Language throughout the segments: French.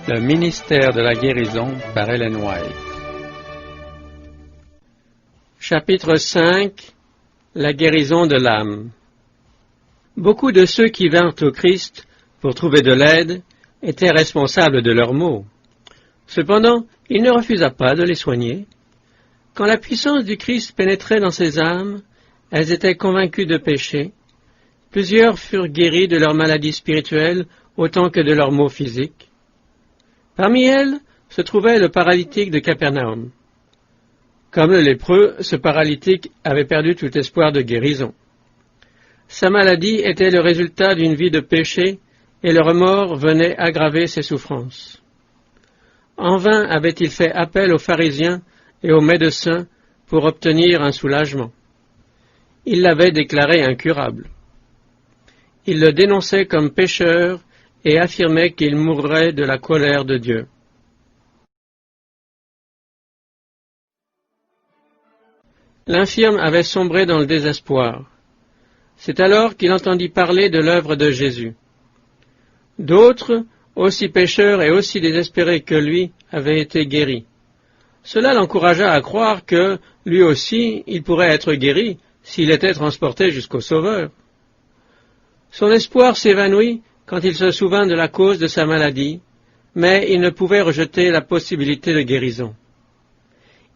Le ministère de la guérison par Ellen White. Chapitre 5. La guérison de l'âme. Beaucoup de ceux qui vinrent au Christ pour trouver de l'aide étaient responsables de leurs maux. Cependant, il ne refusa pas de les soigner. Quand la puissance du Christ pénétrait dans ces âmes, elles étaient convaincues de péché. Plusieurs furent guéris de leurs maladies spirituelles autant que de leurs maux physiques. Parmi elles se trouvait le paralytique de Capernaum. Comme le lépreux, ce paralytique avait perdu tout espoir de guérison. Sa maladie était le résultat d'une vie de péché et le remords venait aggraver ses souffrances. En vain avait-il fait appel aux pharisiens et aux médecins pour obtenir un soulagement. Il l'avait déclaré incurable. Il le dénonçait comme pécheur et affirmait qu'il mourrait de la colère de Dieu. L'infirme avait sombré dans le désespoir. C'est alors qu'il entendit parler de l'œuvre de Jésus. D'autres, aussi pécheurs et aussi désespérés que lui, avaient été guéris. Cela l'encouragea à croire que, lui aussi, il pourrait être guéri s'il était transporté jusqu'au Sauveur. Son espoir s'évanouit quand il se souvint de la cause de sa maladie, mais il ne pouvait rejeter la possibilité de guérison.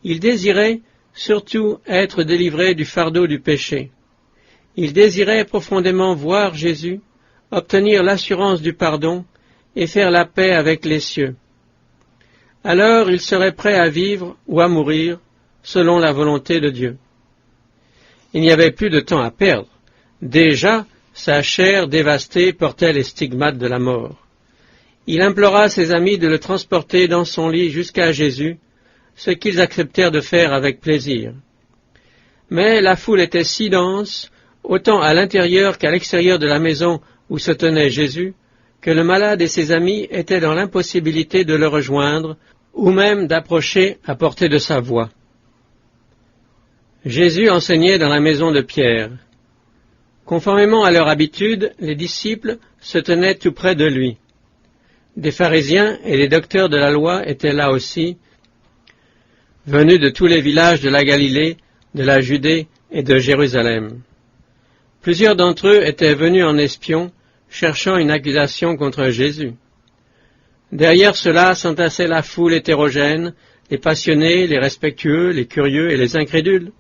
Il désirait surtout être délivré du fardeau du péché. Il désirait profondément voir Jésus, obtenir l'assurance du pardon et faire la paix avec les cieux. Alors il serait prêt à vivre ou à mourir selon la volonté de Dieu. Il n'y avait plus de temps à perdre. Déjà, sa chair dévastée portait les stigmates de la mort. Il implora ses amis de le transporter dans son lit jusqu'à Jésus, ce qu'ils acceptèrent de faire avec plaisir. Mais la foule était si dense, autant à l'intérieur qu'à l'extérieur de la maison où se tenait Jésus, que le malade et ses amis étaient dans l'impossibilité de le rejoindre, ou même d'approcher à portée de sa voix. Jésus enseignait dans la maison de Pierre. Conformément à leur habitude, les disciples se tenaient tout près de lui. Des pharisiens et des docteurs de la loi étaient là aussi, venus de tous les villages de la Galilée, de la Judée et de Jérusalem. Plusieurs d'entre eux étaient venus en espions, cherchant une accusation contre Jésus. Derrière cela s'entassait la foule hétérogène, les passionnés, les respectueux, les curieux et les incrédules.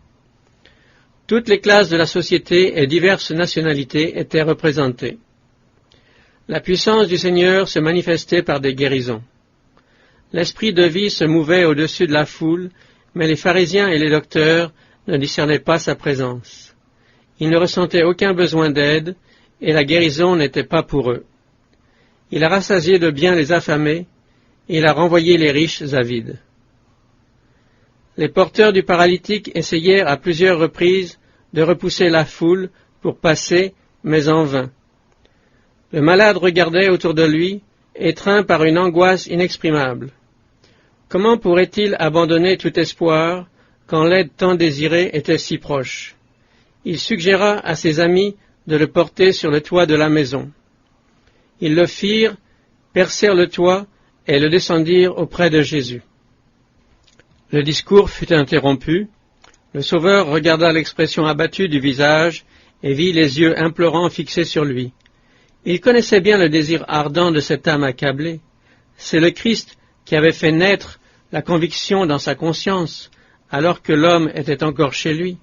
Toutes les classes de la société et diverses nationalités étaient représentées. La puissance du Seigneur se manifestait par des guérisons. L'esprit de vie se mouvait au-dessus de la foule, mais les pharisiens et les docteurs ne discernaient pas sa présence. Ils ne ressentaient aucun besoin d'aide, et la guérison n'était pas pour eux. Il a rassasié de biens les affamés, et il a renvoyé les riches avides. Les porteurs du paralytique essayèrent à plusieurs reprises de repousser la foule pour passer, mais en vain. Le malade regardait autour de lui, étreint par une angoisse inexprimable. Comment pourrait-il abandonner tout espoir quand l'aide tant désirée était si proche? Il suggéra à ses amis de le porter sur le toit de la maison. Ils le firent, percèrent le toit et le descendirent auprès de Jésus. Le discours fut interrompu. Le Sauveur regarda l'expression abattue du visage et vit les yeux implorants fixés sur lui. Il connaissait bien le désir ardent de cette âme accablée. C'est le Christ qui avait fait naître la conviction dans sa conscience, alors que l'homme était encore chez lui.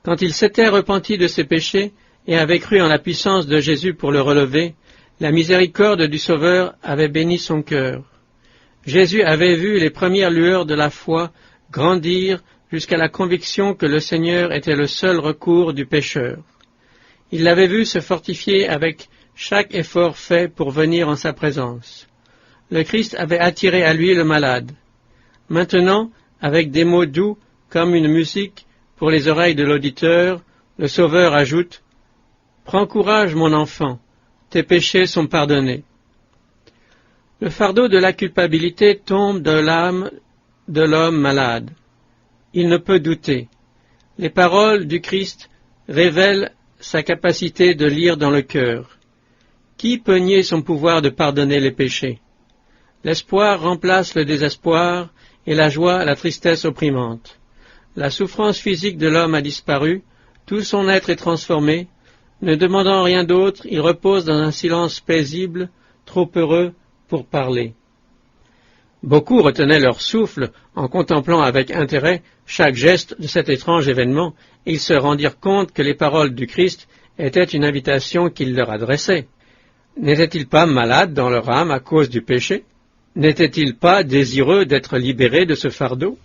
Quand il s'était repenti de ses péchés et avait cru en la puissance de Jésus pour le relever, la miséricorde du Sauveur avait béni son cœur. Jésus avait vu les premières lueurs de la foi grandir jusqu'à la conviction que le Seigneur était le seul recours du pécheur. Il l'avait vu se fortifier avec chaque effort fait pour venir en sa présence. Le Christ avait attiré à lui le malade. Maintenant, avec des mots doux comme une musique pour les oreilles de l'auditeur, le Sauveur ajoute « Prends courage, mon enfant, tes péchés sont pardonnés. » Le fardeau de la culpabilité tombe de l'âme de l'homme malade. Il ne peut douter. Les paroles du Christ révèlent sa capacité de lire dans le cœur. Qui peut nier son pouvoir de pardonner les péchés? L'espoir remplace le désespoir et la joie la tristesse opprimante. La souffrance physique de l'homme a disparu, tout son être est transformé. Ne demandant rien d'autre, il repose dans un silence paisible, trop heureux pour parler. Beaucoup retenaient leur souffle en contemplant avec intérêt chaque geste de cet étrange événement, et ils se rendirent compte que les paroles du Christ étaient une invitation qu'il leur adressait. N'étaient-ils pas malades dans leur âme à cause du péché? N'étaient-ils pas désireux d'être libérés de ce fardeau?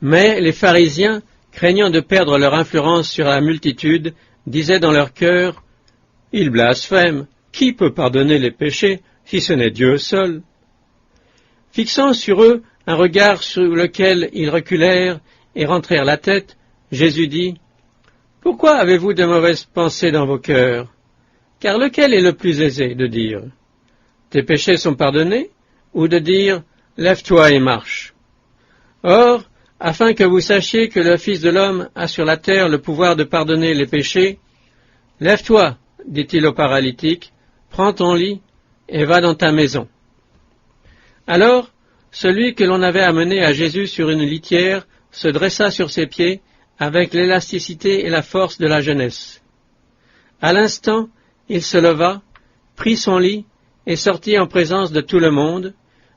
Mais les pharisiens, craignant de perdre leur influence sur la multitude, disaient dans leur cœur, « Ils blasphèment, qui peut pardonner les péchés si ce n'est Dieu seul ?» Fixant sur eux un regard sur lequel ils reculèrent et rentrèrent la tête, Jésus dit, « Pourquoi avez-vous de mauvaises pensées dans vos cœurs? Car lequel est le plus aisé de dire, « Tes péchés sont pardonnés » ou de dire, « Lève-toi et marche ». Or, afin que vous sachiez que le Fils de l'homme a sur la terre le pouvoir de pardonner les péchés, « Lève-toi, dit-il au paralytique, prends ton lit et va dans ta maison. » Alors, celui que l'on avait amené à Jésus sur une litière se dressa sur ses pieds avec l'élasticité et la force de la jeunesse. À l'instant, il se leva, prit son lit et sortit en présence de tout le monde,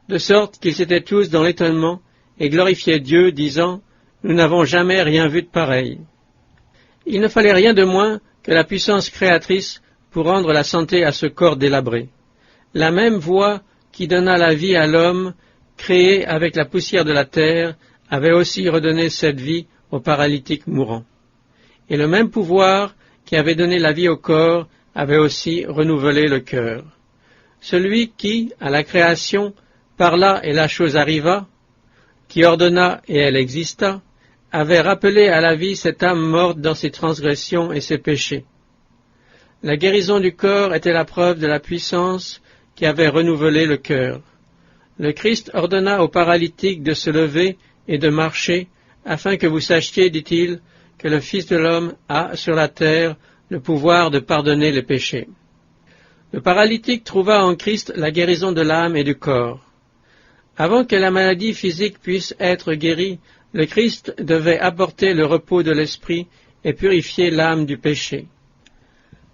de sorte qu'ils étaient tous dans l'étonnement et glorifiaient Dieu, disant « Nous n'avons jamais rien vu de pareil. » Il ne fallait rien de moins que la puissance créatrice pour rendre la santé à ce corps délabré. La même voix qui donna la vie à l'homme, créé avec la poussière de la terre, avait aussi redonné cette vie au paralytique mourant. Et le même pouvoir qui avait donné la vie au corps avait aussi renouvelé le cœur. Celui qui, à la création, parla et la chose arriva, qui ordonna et elle exista, avait rappelé à la vie cette âme morte dans ses transgressions et ses péchés. La guérison du corps était la preuve de la puissance qui avait renouvelé le cœur. Le Christ ordonna aux paralytiques de se lever et de marcher, afin que vous sachiez, dit-il, que le Fils de l'homme a sur la terre le pouvoir de pardonner les péchés. Le paralytique trouva en Christ la guérison de l'âme et du corps. Avant que la maladie physique puisse être guérie, le Christ devait apporter le repos de l'esprit et purifier l'âme du péché.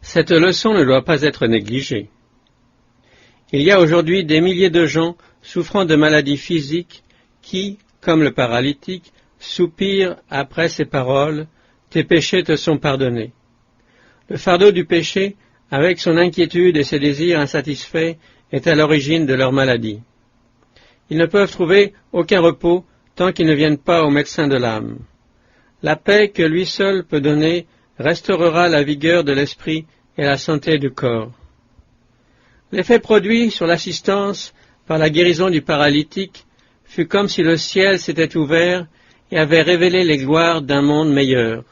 Cette leçon ne doit pas être négligée. Il y a aujourd'hui des milliers de gens souffrant de maladies physiques qui, comme le paralytique, soupirent après ces paroles « Tes péchés te sont pardonnés ». Le fardeau du péché, avec son inquiétude et ses désirs insatisfaits, est à l'origine de leur maladie. Ils ne peuvent trouver aucun repos tant qu'ils ne viennent pas au médecin de l'âme. La paix que lui seul peut donner restaurera la vigueur de l'esprit et la santé du corps. L'effet produit sur l'assistance par la guérison du paralytique fut comme si le ciel s'était ouvert et avait révélé les gloires d'un monde meilleur.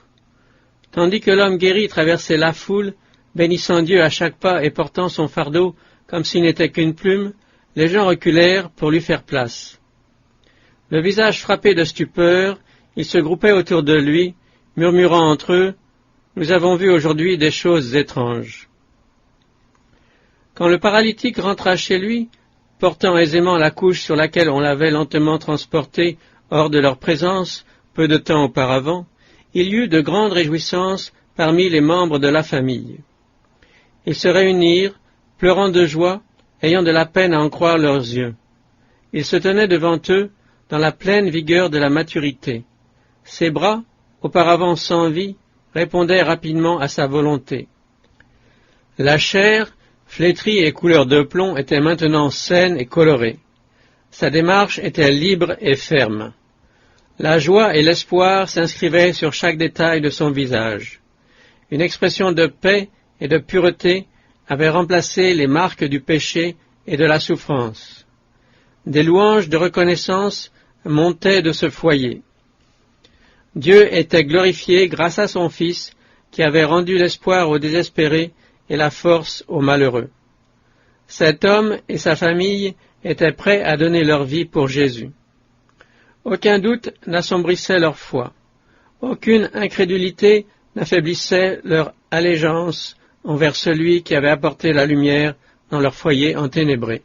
Tandis que l'homme guéri traversait la foule, bénissant Dieu à chaque pas et portant son fardeau comme s'il n'était qu'une plume, les gens reculèrent pour lui faire place. Le visage frappé de stupeur, ils se groupaient autour de lui, murmurant entre eux, « Nous avons vu aujourd'hui des choses étranges. » Quand le paralytique rentra chez lui, portant aisément la couche sur laquelle on l'avait lentement transporté hors de leur présence peu de temps auparavant, il y eut de grandes réjouissances parmi les membres de la famille. Ils se réunirent, pleurant de joie, ayant de la peine à en croire leurs yeux. Il se tenait devant eux dans la pleine vigueur de la maturité. Ses bras, auparavant sans vie, répondaient rapidement à sa volonté. La chair, flétrie et couleur de plomb, était maintenant saine et colorée. Sa démarche était libre et ferme. La joie et l'espoir s'inscrivaient sur chaque détail de son visage. Une expression de paix et de pureté avait remplacé les marques du péché et de la souffrance. Des louanges de reconnaissance montaient de ce foyer. Dieu était glorifié grâce à son Fils qui avait rendu l'espoir aux désespérés et la force aux malheureux. Cet homme et sa famille étaient prêts à donner leur vie pour Jésus. Aucun doute n'assombrissait leur foi. Aucune incrédulité n'affaiblissait leur allégeance envers celui qui avait apporté la lumière dans leur foyer enténébré.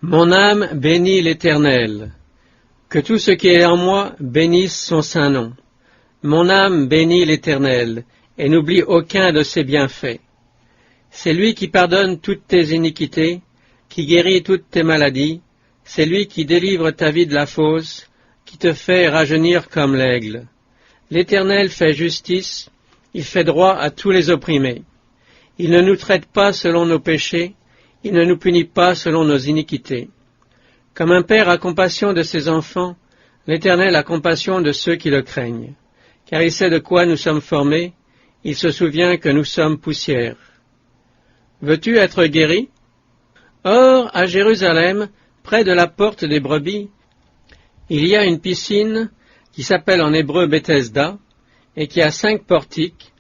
Mon âme bénit l'Éternel. Que tout ce qui est en moi bénisse son saint nom. Mon âme bénit l'Éternel, et n'oublie aucun de ses bienfaits. C'est lui qui pardonne toutes tes iniquités, qui guérit toutes tes maladies, c'est lui qui délivre ta vie de la fosse, qui te fait rajeunir comme l'aigle. L'Éternel fait justice, il fait droit à tous les opprimés. Il ne nous traite pas selon nos péchés, il ne nous punit pas selon nos iniquités. Comme un père a compassion de ses enfants, l'Éternel a compassion de ceux qui le craignent. Car il sait de quoi nous sommes formés, il se souvient que nous sommes poussière. Veux-tu être guéri? Or, à Jérusalem, près de la porte des brebis, il y a une piscine qui s'appelle en hébreu Bethesda, et qui a 5 portiques.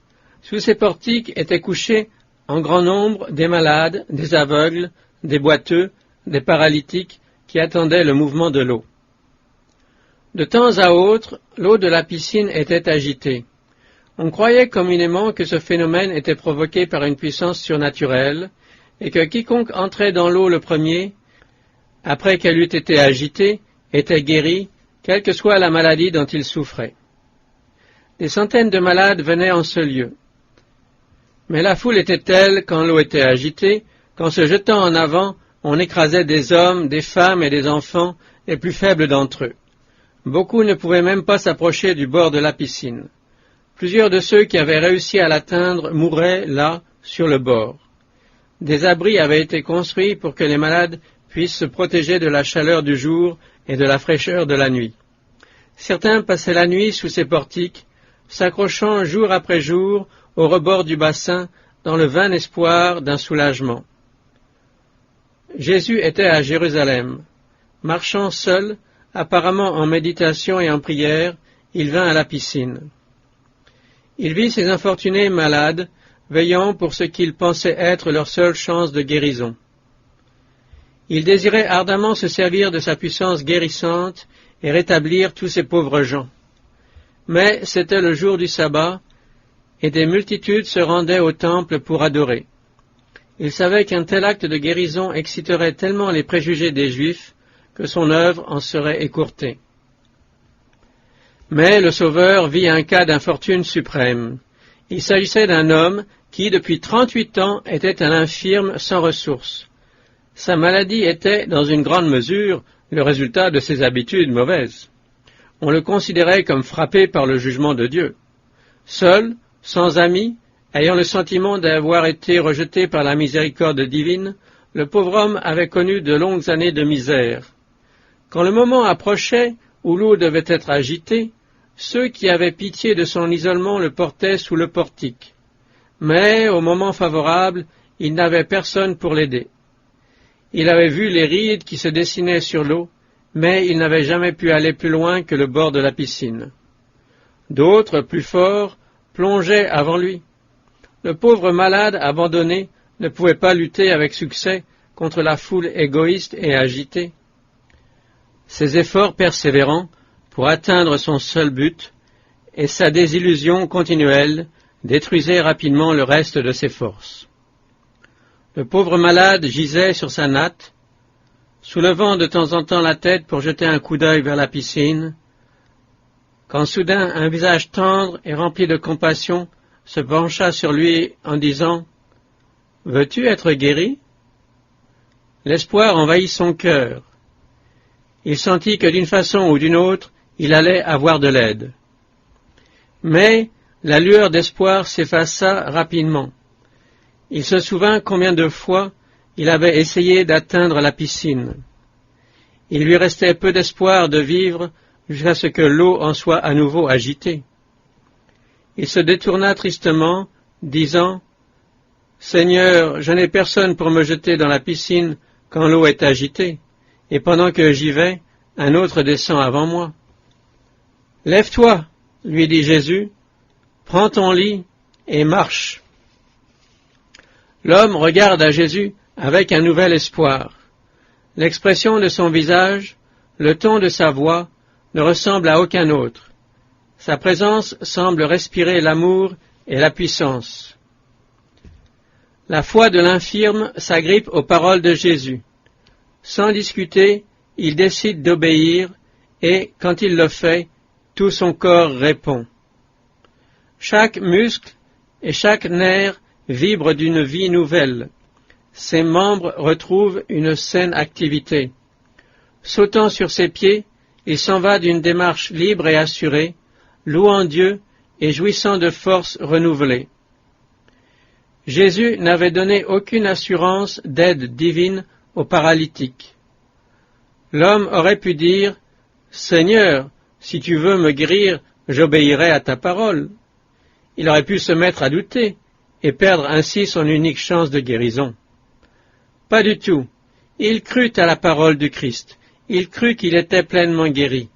Sous ces portiques étaient couchés en grand nombre des malades, des aveugles, des boiteux, des paralytiques, qui attendaient le mouvement de l'eau. De temps à autre, l'eau de la piscine était agitée. On croyait communément que ce phénomène était provoqué par une puissance surnaturelle, et que quiconque entrait dans l'eau le premier, après qu'elle eût été agitée, était guéri, quelle que soit la maladie dont il souffrait. Des centaines de malades venaient en ce lieu. Mais la foule était telle, quand l'eau était agitée, qu'en se jetant en avant, on écrasait des hommes, des femmes et des enfants, les plus faibles d'entre eux. Beaucoup ne pouvaient même pas s'approcher du bord de la piscine. Plusieurs de ceux qui avaient réussi à l'atteindre mouraient là, sur le bord. Des abris avaient été construits pour que les malades puissent se protéger de la chaleur du jour et de la fraîcheur de la nuit. Certains passaient la nuit sous ces portiques, s'accrochant jour après jour au rebord du bassin dans le vain espoir d'un soulagement. Jésus était à Jérusalem. Marchant seul, apparemment en méditation et en prière, il vint à la piscine. Il vit ces infortunés malades, veillant pour ce qu'il pensait être leur seule chance de guérison. Il désirait ardemment se servir de sa puissance guérissante et rétablir tous ces pauvres gens. Mais c'était le jour du sabbat, et des multitudes se rendaient au temple pour adorer. Il savait qu'un tel acte de guérison exciterait tellement les préjugés des Juifs que son œuvre en serait écourtée. Mais le Sauveur vit un cas d'infortune suprême. Il s'agissait d'un homme qui, depuis 38 ans, était un infirme sans ressources. Sa maladie était, dans une grande mesure, le résultat de ses habitudes mauvaises. On le considérait comme frappé par le jugement de Dieu. Seul, sans amis, ayant le sentiment d'avoir été rejeté par la miséricorde divine, le pauvre homme avait connu de longues années de misère. Quand le moment approchait où l'eau devait être agitée, ceux qui avaient pitié de son isolement le portaient sous le portique. Mais, au moment favorable, il n'avait personne pour l'aider. Il avait vu les rides qui se dessinaient sur l'eau, mais il n'avait jamais pu aller plus loin que le bord de la piscine. D'autres, plus forts, plongeaient avant lui. Le pauvre malade abandonné ne pouvait pas lutter avec succès contre la foule égoïste et agitée. Ses efforts persévérants pour atteindre son seul but et sa désillusion continuelle détruisaient rapidement le reste de ses forces. Le pauvre malade gisait sur sa natte, soulevant de temps en temps la tête pour jeter un coup d'œil vers la piscine, quand soudain un visage tendre et rempli de compassion se pencha sur lui en disant « Veux-tu être guéri ?» L'espoir envahit son cœur. Il sentit que d'une façon ou d'une autre, il allait avoir de l'aide. Mais la lueur d'espoir s'effaça rapidement. Il se souvint combien de fois il avait essayé d'atteindre la piscine. Il lui restait peu d'espoir de vivre jusqu'à ce que l'eau en soit à nouveau agitée. Il se détourna tristement, disant « Seigneur, je n'ai personne pour me jeter dans la piscine quand l'eau est agitée, et pendant que j'y vais, un autre descend avant moi. » « Lève-toi, lui dit Jésus, prends ton lit et marche. » L'homme regarde à Jésus avec un nouvel espoir. L'expression de son visage, le ton de sa voix, ne ressemble à aucun autre. Sa présence semble respirer l'amour et la puissance. La foi de l'infirme s'agrippe aux paroles de Jésus. Sans discuter, il décide d'obéir et, quand il le fait, tout son corps répond. Chaque muscle et chaque nerf vibre d'une vie nouvelle. Ses membres retrouvent une saine activité. Sautant sur ses pieds, il s'en va d'une démarche libre et assurée, louant Dieu et jouissant de forces renouvelées. Jésus n'avait donné aucune assurance d'aide divine aux paralytiques. L'homme aurait pu dire « Seigneur, si tu veux me guérir, j'obéirai à ta parole. » Il aurait pu se mettre à douter et perdre ainsi son unique chance de guérison. Pas du tout. Il crut à la parole du Christ. Il crut qu'il était pleinement guéri.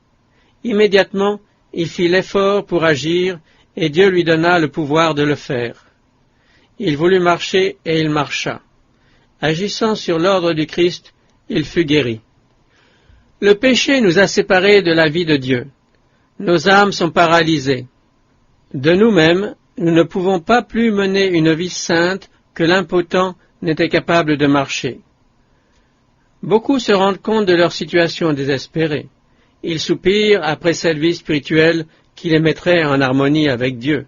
Immédiatement, il fit l'effort pour agir et Dieu lui donna le pouvoir de le faire. Il voulut marcher et il marcha. Agissant sur l'ordre du Christ, il fut guéri. Le péché nous a séparés de la vie de Dieu. Nos âmes sont paralysées. De nous-mêmes, nous ne pouvons pas plus mener une vie sainte que l'impotent n'était capable de marcher. Beaucoup se rendent compte de leur situation désespérée. Ils soupirent après cette vie spirituelle qui les mettrait en harmonie avec Dieu.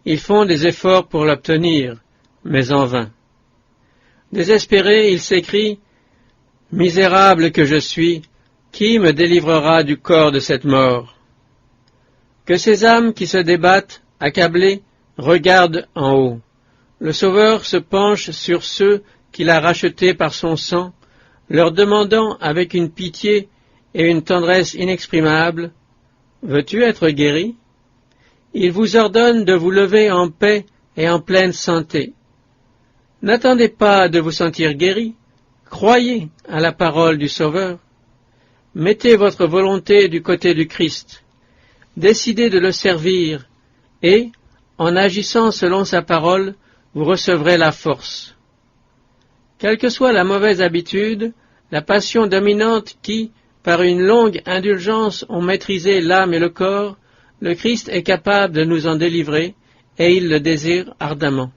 Ils font des efforts pour l'obtenir, mais en vain. Désespérés, ils s'écrient « Misérable que je suis, qui me délivrera du corps de cette mort ?» Que ces âmes qui se débattent, accablées, regardent en haut. Le Sauveur se penche sur ceux qu'il a rachetés par son sang, leur demandant avec une pitié et une tendresse inexprimables « Veux-tu être guéri ?» Il vous ordonne de vous lever en paix et en pleine santé. N'attendez pas de vous sentir guéri, croyez à la parole du Sauveur. Mettez votre volonté du côté du Christ, décidez de le servir et, en agissant selon sa parole, vous recevrez la force. Quelle que soit la mauvaise habitude, la passion dominante qui, par une longue indulgence, ont maîtrisé l'âme et le corps, le Christ est capable de nous en délivrer et il le désire ardemment.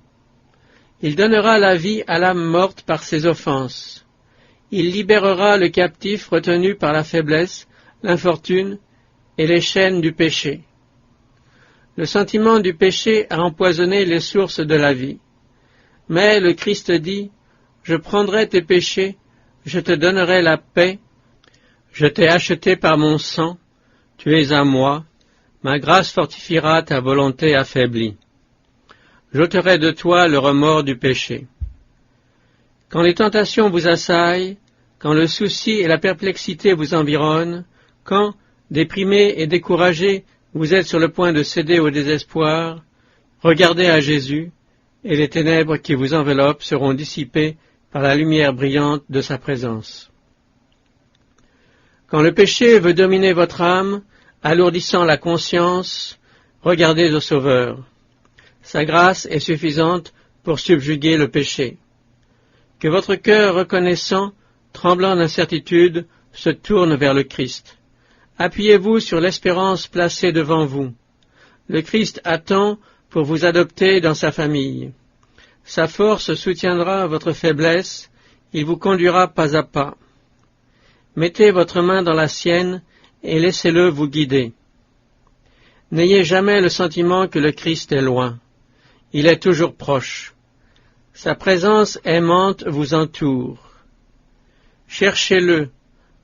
Il donnera la vie à l'âme morte par ses offenses. Il libérera le captif retenu par la faiblesse, l'infortune et les chaînes du péché. Le sentiment du péché a empoisonné les sources de la vie. Mais le Christ dit, « Je prendrai tes péchés, je te donnerai la paix, je t'ai acheté par mon sang, tu es à moi, ma grâce fortifiera ta volonté affaiblie. J'ôterai de toi le remords du péché. » Quand les tentations vous assaillent, quand le souci et la perplexité vous environnent, quand, déprimé et découragé, vous êtes sur le point de céder au désespoir, regardez à Jésus, et les ténèbres qui vous enveloppent seront dissipées par la lumière brillante de sa présence. Quand le péché veut dominer votre âme, alourdissant la conscience, regardez au Sauveur. Sa grâce est suffisante pour subjuguer le péché. Que votre cœur reconnaissant, tremblant d'incertitude, se tourne vers le Christ. Appuyez-vous sur l'espérance placée devant vous. Le Christ attend pour vous adopter dans sa famille. Sa force soutiendra votre faiblesse, il vous conduira pas à pas. Mettez votre main dans la sienne et laissez-le vous guider. N'ayez jamais le sentiment que le Christ est loin. Il est toujours proche. Sa présence aimante vous entoure. Cherchez-le,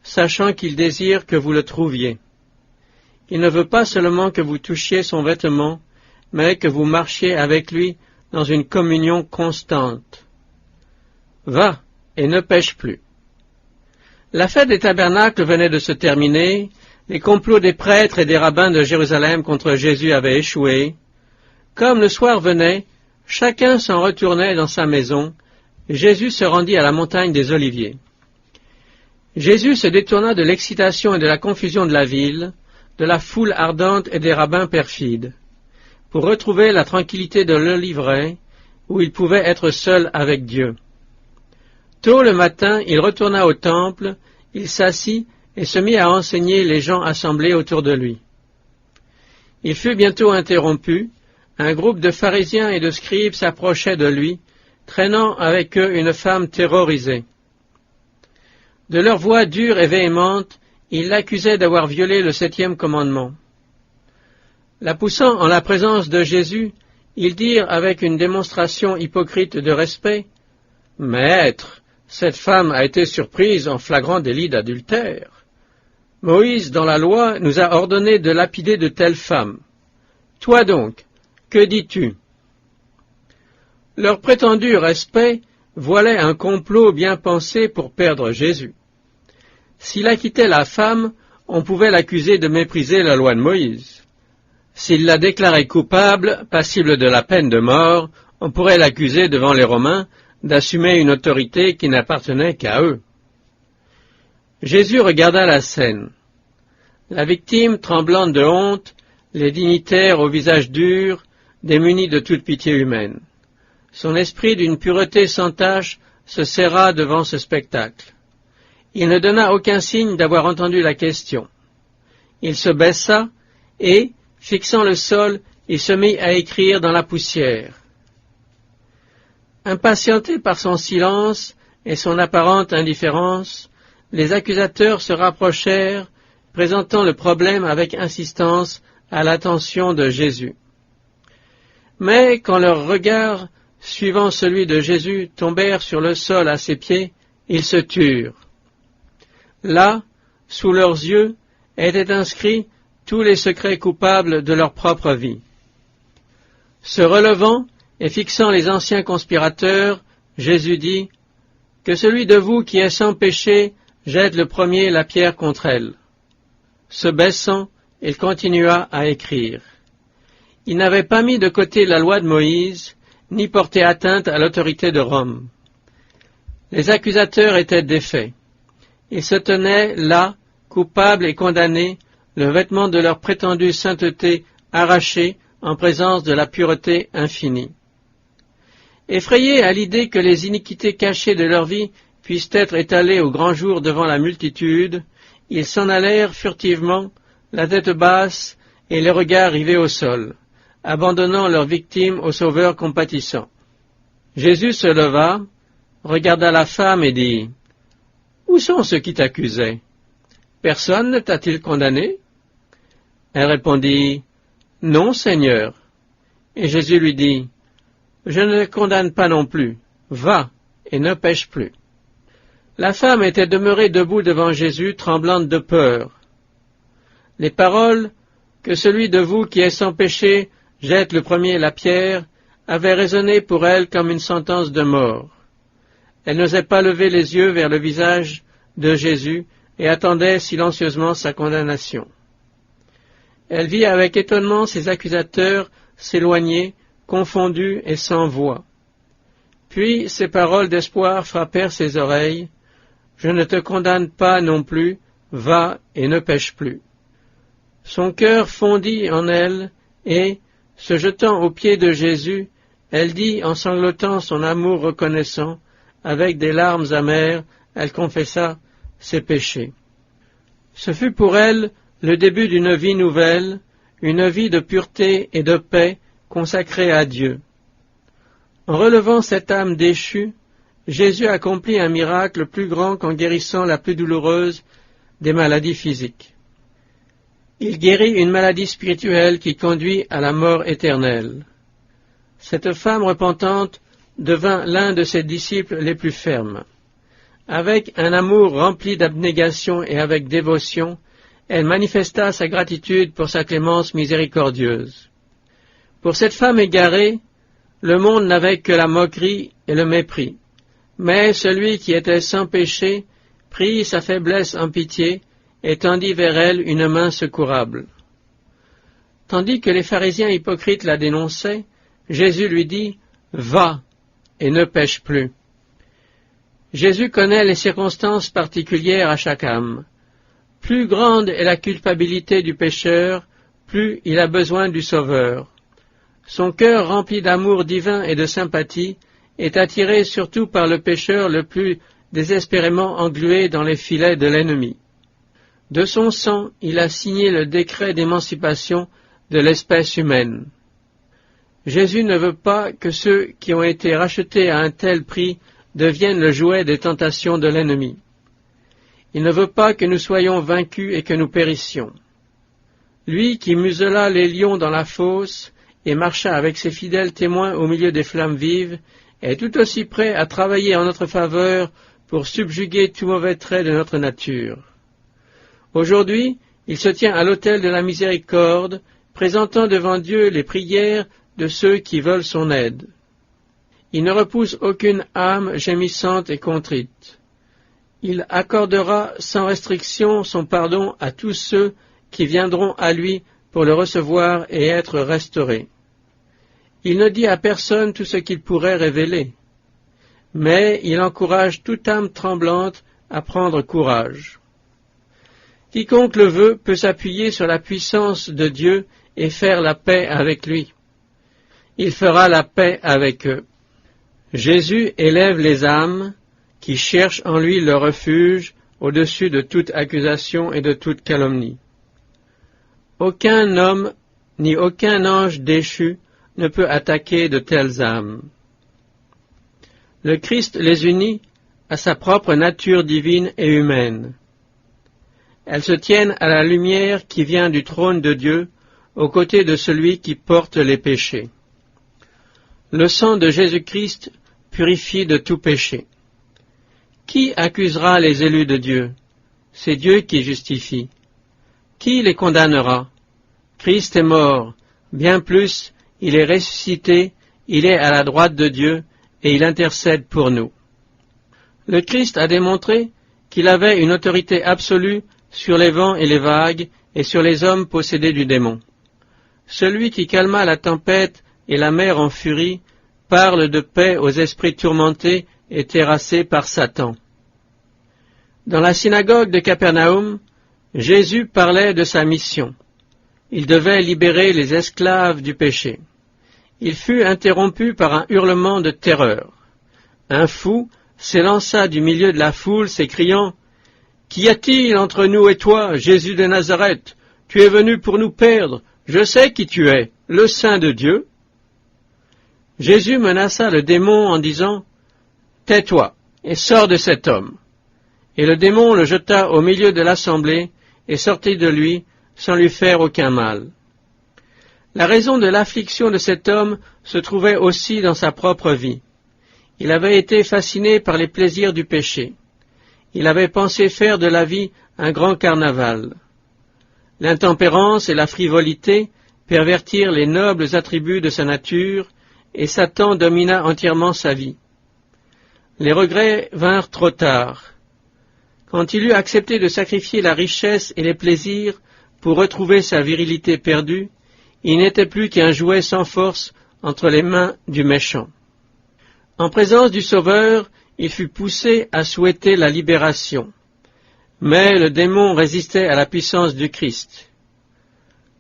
sachant qu'il désire que vous le trouviez. Il ne veut pas seulement que vous touchiez son vêtement, mais que vous marchiez avec lui dans une communion constante. Va et ne pêche plus. La fête des tabernacles venait de se terminer, les complots des prêtres et des rabbins de Jérusalem contre Jésus avaient échoué. Comme le soir venait, chacun s'en retournait dans sa maison, Jésus se rendit à la montagne des Oliviers. Jésus se détourna de l'excitation et de la confusion de la ville, de la foule ardente et des rabbins perfides, pour retrouver la tranquillité de l'Oliveraie, où il pouvait être seul avec Dieu. Tôt le matin, il retourna au temple, il s'assit et se mit à enseigner les gens assemblés autour de lui. Il fut bientôt interrompu, un groupe de pharisiens et de scribes s'approchait de lui, traînant avec eux une femme terrorisée. De leur voix dure et véhémente, ils l'accusaient d'avoir violé le 7e commandement. La poussant en la présence de Jésus, ils dirent avec une démonstration hypocrite de respect, « Maître, cette femme a été surprise en flagrant délit d'adultère. Moïse, dans la loi, nous a ordonné de lapider de telles femmes. Toi donc, que dis-tu » Leur prétendu respect voilait un complot bien pensé pour perdre Jésus. S'il acquittait la femme, on pouvait l'accuser de mépriser la loi de Moïse. S'il la déclarait coupable, passible de la peine de mort, on pourrait l'accuser devant les Romains d'assumer une autorité qui n'appartenait qu'à eux. Jésus regarda la scène. La victime, tremblante de honte, les dignitaires au visage dur, démunis de toute pitié humaine. Son esprit d'une pureté sans tache se serra devant ce spectacle. Il ne donna aucun signe d'avoir entendu la question. Il se baissa et, fixant le sol, il se mit à écrire dans la poussière. Impatientés par son silence et son apparente indifférence, les accusateurs se rapprochèrent, présentant le problème avec insistance à l'attention de Jésus. Mais quand leurs regards, suivant celui de Jésus, tombèrent sur le sol à ses pieds, ils se turent. Là, sous leurs yeux, étaient inscrits tous les secrets coupables de leur propre vie. Se relevant et fixant les anciens conspirateurs, Jésus dit, « Que celui de vous qui est sans péché jette le premier la pierre contre elle. » Se baissant, il continua à écrire. Il n'avait pas mis de côté la loi de Moïse, ni porté atteinte à l'autorité de Rome. Les accusateurs étaient défaits. Ils se tenaient là, coupables et condamnés, le vêtement de leur prétendue sainteté arraché en présence de la pureté infinie. Effrayés à l'idée que les iniquités cachées de leur vie puissent être étalées au grand jour devant la multitude, ils s'en allèrent furtivement, la tête basse et les regards rivés au sol, abandonnant leurs victimes au Sauveur compatissant. Jésus se leva, regarda la femme et dit, « Où sont ceux qui t'accusaient? Personne ne t'a-t-il condamné » Elle répondit, « Non, Seigneur. » Et Jésus lui dit, « Je ne te condamne pas non plus. Va et ne pêche plus. » La femme était demeurée debout devant Jésus, tremblante de peur. Les paroles « Que celui de vous qui est sans péché jette le premier la pierre » avaient résonné pour elle comme une sentence de mort. Elle n'osait pas lever les yeux vers le visage de Jésus et attendait silencieusement sa condamnation. Elle vit avec étonnement ses accusateurs s'éloigner, confondus et sans voix. Puis ces paroles d'espoir frappèrent ses oreilles. « Je ne te condamne pas non plus, va et ne pêche plus. » Son cœur fondit en elle et, se jetant aux pieds de Jésus, elle dit en sanglotant son amour reconnaissant, avec des larmes amères, elle confessa ses péchés. Ce fut pour elle le début d'une vie nouvelle, une vie de pureté et de paix consacrée à Dieu. En relevant cette âme déchue, Jésus accomplit un miracle plus grand qu'en guérissant la plus douloureuse des maladies physiques. Il guérit une maladie spirituelle qui conduit à la mort éternelle. Cette femme repentante devint l'un de ses disciples les plus fermes. Avec un amour rempli d'abnégation et avec dévotion, elle manifesta sa gratitude pour sa clémence miséricordieuse. Pour cette femme égarée, le monde n'avait que la moquerie et le mépris. Mais celui qui était sans péché prit sa faiblesse en pitié et tendit vers elle une main secourable. Tandis que les pharisiens hypocrites la dénonçaient, Jésus lui dit « Va et ne pêche plus ». Jésus connaît les circonstances particulières à chaque âme. Plus grande est la culpabilité du pécheur, plus il a besoin du Sauveur. Son cœur rempli d'amour divin et de sympathie est attiré surtout par le pécheur le plus désespérément englué dans les filets de l'ennemi. De son sang, il a signé le décret d'émancipation de l'espèce humaine. Jésus ne veut pas que ceux qui ont été rachetés à un tel prix deviennent le jouet des tentations de l'ennemi. Il ne veut pas que nous soyons vaincus et que nous périssions. Lui qui musela les lions dans la fosse et marcha avec ses fidèles témoins au milieu des flammes vives, est tout aussi prêt à travailler en notre faveur pour subjuguer tout mauvais trait de notre nature. Aujourd'hui, il se tient à l'autel de la miséricorde, présentant devant Dieu les prières de ceux qui veulent son aide. Il ne repousse aucune âme gémissante et contrite. Il accordera sans restriction son pardon à tous ceux qui viendront à lui pour le recevoir et être restaurés. Il ne dit à personne tout ce qu'il pourrait révéler, mais il encourage toute âme tremblante à prendre courage. Quiconque le veut peut s'appuyer sur la puissance de Dieu et faire la paix avec lui. Il fera la paix avec eux. Jésus élève les âmes qui cherchent en lui le refuge au-dessus de toute accusation et de toute calomnie. Aucun homme ni aucun ange déchu ne peut attaquer de telles âmes. Le Christ les unit à sa propre nature divine et humaine. Elles se tiennent à la lumière qui vient du trône de Dieu, aux côtés de celui qui porte les péchés. Le sang de Jésus-Christ purifie de tout péché. Qui accusera les élus de Dieu? C'est Dieu qui justifie. Qui les condamnera? Christ est mort, bien plus, il est ressuscité, il est à la droite de Dieu, et il intercède pour nous. Le Christ a démontré qu'il avait une autorité absolue sur les vents et les vagues, et sur les hommes possédés du démon. Celui qui calma la tempête et la mer en furie parle de paix aux esprits tourmentés et terrassés par Satan. Dans la synagogue de Capernaum, Jésus parlait de sa mission. Il devait libérer les esclaves du péché. Il fut interrompu par un hurlement de terreur. Un fou s'élança du milieu de la foule, s'écriant « Qu'y a-t-il entre nous et toi, Jésus de Nazareth? Tu es venu pour nous perdre. Je sais qui tu es, le Saint de Dieu. » Jésus menaça le démon en disant « Tais-toi et sors de cet homme. » Et le démon le jeta au milieu de l'assemblée et sortit de lui sans lui faire aucun mal. La raison de l'affliction de cet homme se trouvait aussi dans sa propre vie. Il avait été fasciné par les plaisirs du péché. Il avait pensé faire de la vie un grand carnaval. L'intempérance et la frivolité pervertirent les nobles attributs de sa nature, et Satan domina entièrement sa vie. Les regrets vinrent trop tard. Quand il eut accepté de sacrifier la richesse et les plaisirs pour retrouver sa virilité perdue, il n'était plus qu'un jouet sans force entre les mains du méchant. En présence du Sauveur, il fut poussé à souhaiter la libération. Mais le démon résistait à la puissance du Christ.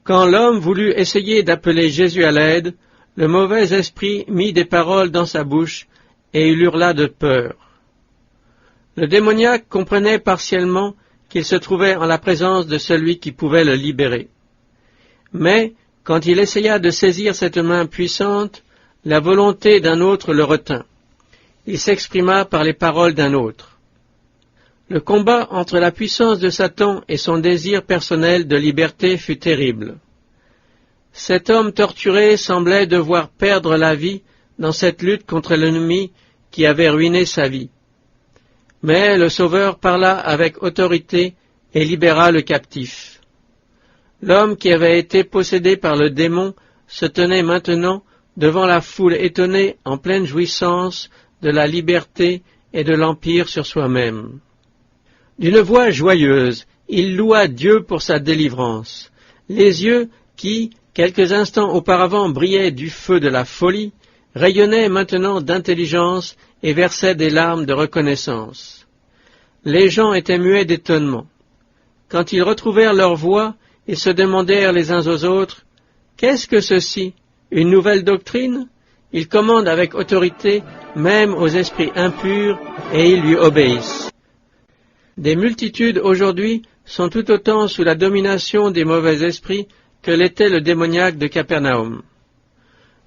Quand l'homme voulut essayer d'appeler Jésus à l'aide, le mauvais esprit mit des paroles dans sa bouche et il hurla de peur. Le démoniaque comprenait partiellement qu'il se trouvait en la présence de celui qui pouvait le libérer. Mais, quand il essaya de saisir cette main puissante, la volonté d'un autre le retint. Il s'exprima par les paroles d'un autre. Le combat entre la puissance de Satan et son désir personnel de liberté fut terrible. Cet homme torturé semblait devoir perdre la vie dans cette lutte contre l'ennemi qui avait ruiné sa vie. Mais le Sauveur parla avec autorité et libéra le captif. L'homme qui avait été possédé par le démon se tenait maintenant devant la foule étonnée en pleine jouissance de la liberté et de l'empire sur soi-même. D'une voix joyeuse, il loua Dieu pour sa délivrance. Les yeux qui, quelques instants auparavant, brillaient du feu de la folie, rayonnaient maintenant d'intelligence et versaient des larmes de reconnaissance. Les gens étaient muets d'étonnement. Quand ils retrouvèrent leur voix, ils se demandèrent les uns aux autres « Qu'est-ce que ceci? Une nouvelle doctrine ?» Il commande avec autorité même aux esprits impurs et ils lui obéissent. Des multitudes aujourd'hui sont tout autant sous la domination des mauvais esprits que l'était le démoniaque de Capernaum.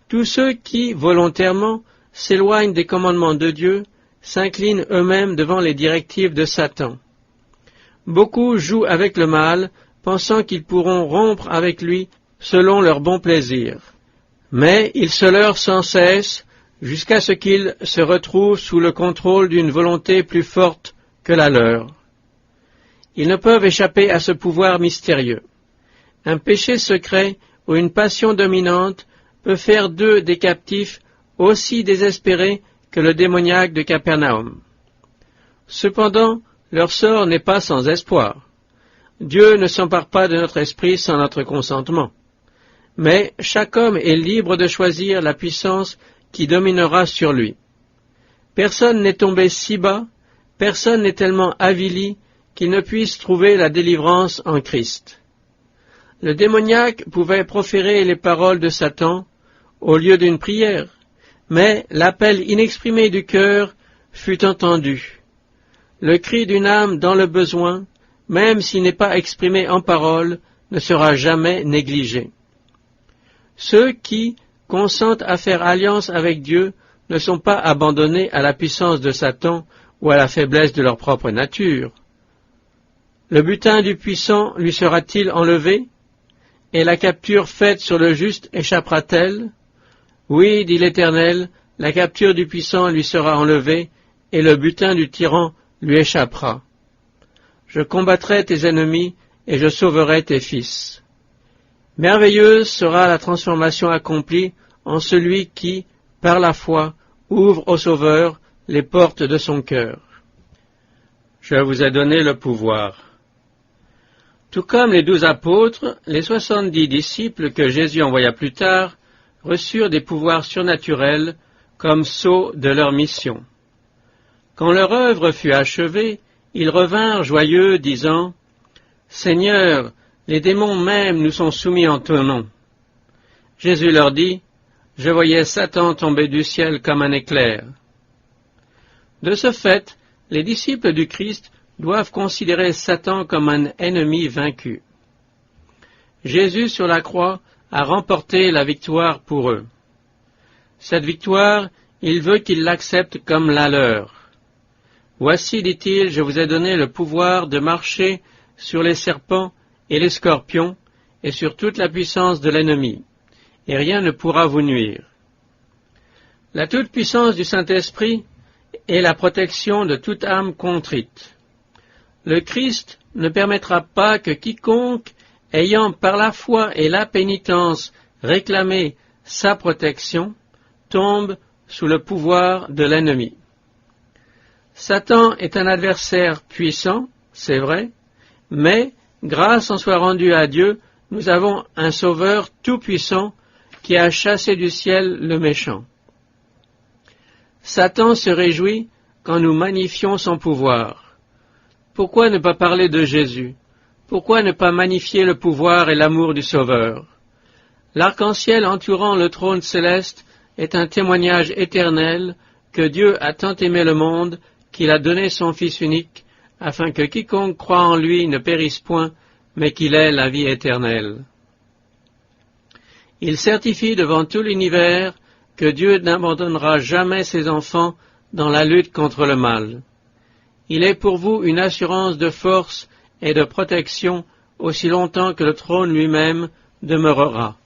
Tous ceux qui, volontairement, s'éloignent des commandements de Dieu, s'inclinent eux-mêmes devant les directives de Satan. beaucoup jouent avec le mal, pensant qu'ils pourront rompre avec lui selon leur bon plaisir. Mais il se leurre sans cesse, jusqu'à ce qu'ils se retrouvent sous le contrôle d'une volonté plus forte que la leur. Ils ne peuvent échapper à ce pouvoir mystérieux. Un péché secret ou une passion dominante peut faire d'eux des captifs aussi désespérés que le démoniaque de Capernaum. Cependant, leur sort n'est pas sans espoir. Dieu ne s'empare pas de notre esprit sans notre consentement. Mais chaque homme est libre de choisir la puissance qui dominera sur lui. Personne n'est tombé si bas, personne n'est tellement avili qu'il ne puisse trouver la délivrance en Christ. Le démoniaque pouvait proférer les paroles de Satan au lieu d'une prière, mais l'appel inexprimé du cœur fut entendu. Le cri d'une âme dans le besoin, même s'il n'est pas exprimé en paroles, ne sera jamais négligé. Ceux qui consentent à faire alliance avec Dieu ne sont pas abandonnés à la puissance de Satan ou à la faiblesse de leur propre nature. Le butin du puissant lui sera-t-il enlevé? Et la capture faite sur le juste échappera-t-elle? Oui, dit l'Éternel, la capture du puissant lui sera enlevée, et le butin du tyran lui échappera. Je combattrai tes ennemis, et je sauverai tes fils. Merveilleuse sera la transformation accomplie en celui qui, par la foi, ouvre au Sauveur les portes de son cœur. Je vous ai donné le pouvoir. Tout comme les 12 apôtres, les 70 disciples que Jésus envoya plus tard reçurent des pouvoirs surnaturels comme sceaux de leur mission. Quand leur œuvre fut achevée, ils revinrent joyeux, disant « Seigneur, les démons même nous sont soumis en ton nom. » Jésus leur dit « Je voyais Satan tomber du ciel comme un éclair. » De ce fait, les disciples du Christ doivent considérer Satan comme un ennemi vaincu. Jésus sur la croix a remporté la victoire pour eux. Cette victoire, il veut qu'ils l'acceptent comme la leur. Voici, dit-il, je vous ai donné le pouvoir de marcher sur les serpents et les scorpions et sur toute la puissance de l'ennemi, et rien ne pourra vous nuire. La toute-puissance du Saint-Esprit est la protection de toute âme contrite. Le Christ ne permettra pas que quiconque, ayant par la foi et la pénitence réclamé sa protection, tombe sous le pouvoir de l'ennemi. Satan est un adversaire puissant, c'est vrai, mais, grâce en soit rendue à Dieu, nous avons un Sauveur tout-puissant qui a chassé du ciel le méchant. Satan se réjouit quand nous magnifions son pouvoir. Pourquoi ne pas parler de Jésus? Pourquoi ne pas magnifier le pouvoir et l'amour du Sauveur? L'arc-en-ciel entourant le trône céleste est un témoignage éternel que Dieu a tant aimé le monde qu'il a donné son Fils unique, afin que quiconque croit en lui ne périsse point, mais qu'il ait la vie éternelle. Il certifie devant tout l'univers que Dieu n'abandonnera jamais ses enfants dans la lutte contre le mal. Il est pour vous une assurance de force et de protection aussi longtemps que le trône lui-même demeurera.